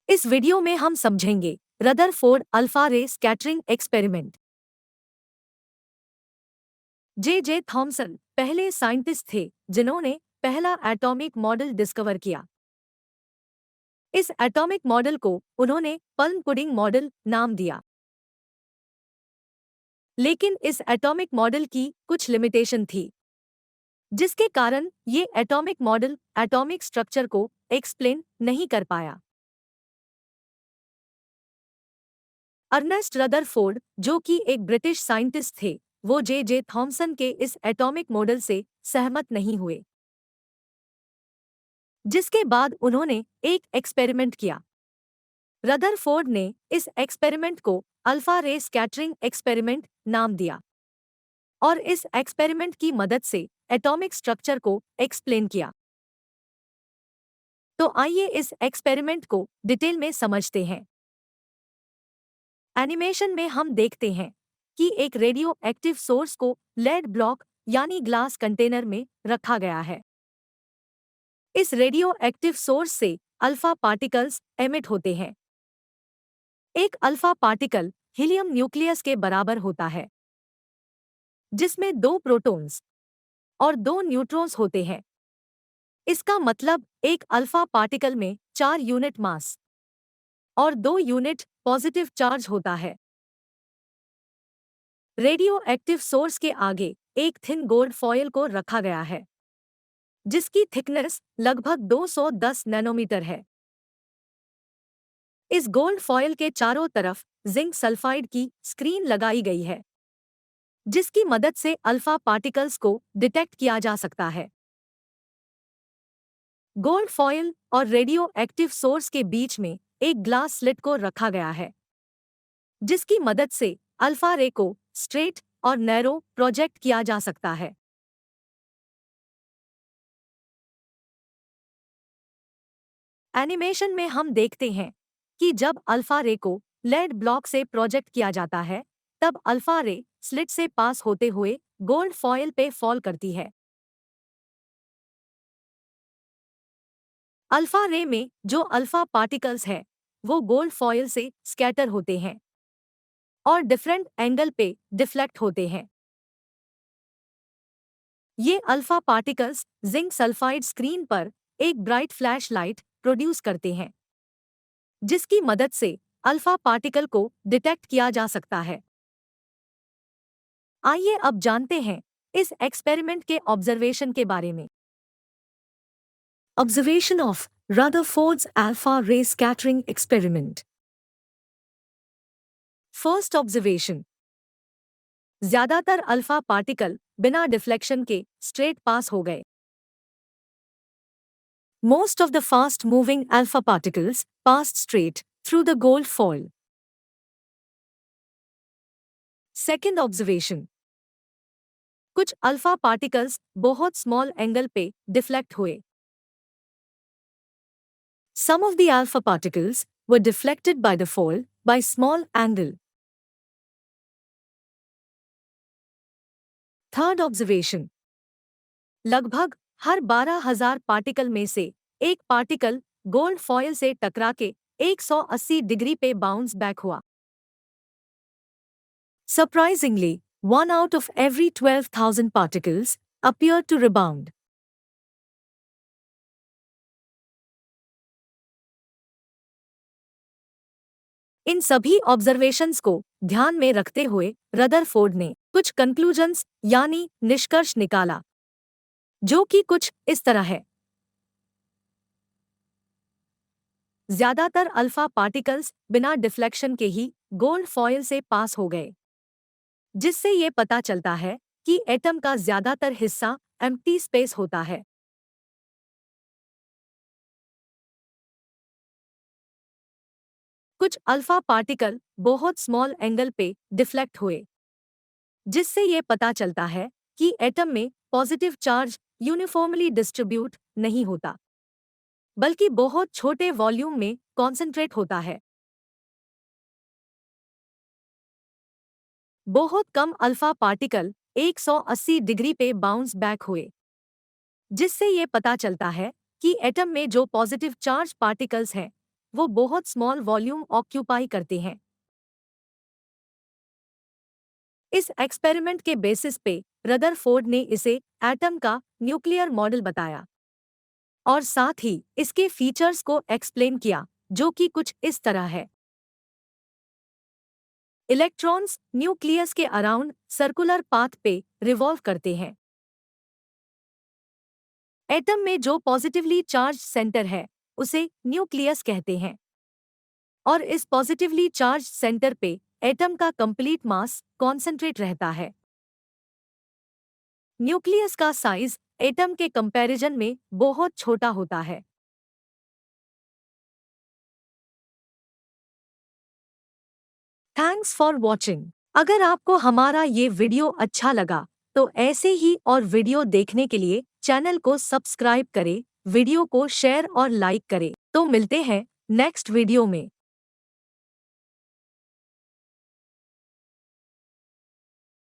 इस वीडियो में हम समझेंगे रदरफोर्ड अल्फा रे स्कैटरिंग एक्सपेरिमेंट। जे थॉमसन पहले साइंटिस्ट थे जिन्होंने पहला एटॉमिक मॉडल डिस्कवर किया। इस एटॉमिक मॉडल को उन्होंने पल्म पुडिंग मॉडल नाम दिया। लेकिन इस एटॉमिक मॉडल की कुछ लिमिटेशन थी, जिसके कारण ये एटॉमिक मॉडल एटॉमिक स्ट्रक्चर को एक्सप्लेन नहीं कर पाया। अर्नेस्ट रदरफोर्ड, जो कि एक ब्रिटिश साइंटिस्ट थे, वो जे थॉमसन के इस एटॉमिक मॉडल से सहमत नहीं हुए, जिसके बाद उन्होंने एक एक्सपेरिमेंट किया। रदरफोर्ड ने इस एक्सपेरिमेंट को अल्फा रे स्कैटरिंग एक्सपेरिमेंट नाम दिया और इस एक्सपेरिमेंट की मदद से एटॉमिक स्ट्रक्चर को एक्सप्लेन किया। तो आइए इस एक्सपेरिमेंट को डिटेल में समझते हैं। एनिमेशन में हम देखते हैं कि एक रेडियो एक्टिव सोर्स को लेड ब्लॉक यानी ग्लास कंटेनर में रखा गया है। इस रेडियो एक्टिव सोर्स से अल्फा पार्टिकल्स एमिट होते हैं। एक अल्फा पार्टिकल हीलियम न्यूक्लियस के बराबर होता है, जिसमें 2 प्रोटॉन्स और 2 न्यूट्रॉन्स होते हैं। इसका मतलब एक अल्फा पार्टिकल में 4 यूनिट मास और 2 यूनिट पॉजिटिव चार्ज होता है। रेडियो एक्टिव सोर्स के आगे एक थिन गोल्ड फॉयल को रखा गया है, जिसकी थिकनेस लगभग 210 नैनोमीटर है। इस गोल्ड फॉयल के चारों तरफ जिंक सल्फाइड की स्क्रीन लगाई गई है, जिसकी मदद से अल्फा पार्टिकल्स को डिटेक्ट किया जा सकता है। गोल्ड फॉयल और रेडियो एक्टिव सोर्स के बीच में एक ग्लास स्लिट को रखा गया है, जिसकी मदद से अल्फा रे को स्ट्रेट और नैरो प्रोजेक्ट किया जा सकता है। एनिमेशन में हम देखते हैं कि जब अल्फा रे को लेड ब्लॉक से प्रोजेक्ट किया जाता है, तब अल्फा रे स्लिट से पास होते हुए गोल्ड फॉयल पे फॉल करती है। अल्फा रे में जो अल्फा पार्टिकल्स है, वो गोल्ड फॉयल से स्कैटर होते हैं और डिफरेंट एंगल पे डिफ्लेक्ट होते हैं। ये alpha particles zinc sulphide screen पर एक ब्राइट फ्लैश लाइट प्रोड्यूस करते हैं, जिसकी मदद से अल्फा पार्टिकल को डिटेक्ट किया जा सकता है। आइए अब जानते हैं इस एक्सपेरिमेंट के ऑब्जर्वेशन के बारे में। ऑब्जर्वेशन ऑफ रदरफोर्ड्स अल्फा रे स्कैटरिंग एक्सपेरिमेंट। फर्स्ट ऑब्जर्वेशन, ज्यादातर अल्फा पार्टिकल बिना डिफ्लेक्शन के स्ट्रेट पास हो गए। Most of the fast-moving alpha particles passed straight through the gold foil. Second observation, कुछ अल्फा पार्टिकल्स बहुत स्मॉल एंगल पे डिफ्लेक्ट हुए। Some of the alpha particles were deflected by the foil by small angle. Third observation, लगभग हर 12,000 particle में से एक particle gold foil से टकरा के 180 डिग्री पे बाउंस बैक हुआ। Surprisingly, 1 out of every 12,000 particles appeared to rebound. इन सभी ऑब्जर्वेशंस को ध्यान में रखते हुए रदरफोर्ड ने कुछ कंक्लूजन्स यानी निष्कर्ष निकाला, जो कि कुछ इस तरह है। ज्यादातर अल्फा पार्टिकल्स बिना डिफ्लेक्शन के ही गोल्ड फॉयल से पास हो गए, जिससे ये पता चलता है कि एटम का ज्यादातर हिस्सा एम्प्टी स्पेस होता है। कुछ अल्फा पार्टिकल बहुत स्मॉल एंगल पे डिफ्लेक्ट हुए, जिससे ये पता चलता है कि एटम में पॉजिटिव चार्ज यूनिफॉर्मली डिस्ट्रीब्यूट नहीं होता, बल्कि बहुत छोटे वॉल्यूम में कॉन्सेंट्रेट होता है। बहुत कम अल्फा पार्टिकल 180 डिग्री पे बाउंस बैक हुए, जिससे ये पता चलता है कि एटम में जो पॉजिटिव चार्ज पार्टिकल्स हैं, वो बहुत स्मॉल वॉल्यूम ऑक्यूपाई करते हैं। इस एक्सपेरिमेंट के बेसिस पे रदरफोर्ड ने इसे एटम का न्यूक्लियर मॉडल बताया और साथ ही इसके फीचर्स को एक्सप्लेन किया, जो कि कुछ इस तरह है। इलेक्ट्रॉन्स न्यूक्लियस के अराउंड सर्कुलर पाथ पे रिवॉल्व करते हैं। एटम में जो पॉजिटिवली चार्ज सेंटर है उसे न्यूक्लियस कहते हैं और इस पॉजिटिवली चार्ज सेंटर पे एटम का कंप्लीट मास कॉन्सेंट्रेट रहता है। न्यूक्लियस का साइज एटम के कंपैरिजन में बहुत छोटा होता है। Thanks for watching. अगर आपको हमारा ये वीडियो अच्छा लगा तो ऐसे ही और वीडियो देखने के लिए चैनल को सब्सक्राइब करें, वीडियो को शेयर और लाइक करें। तो मिलते हैं नेक्स्ट वीडियो में।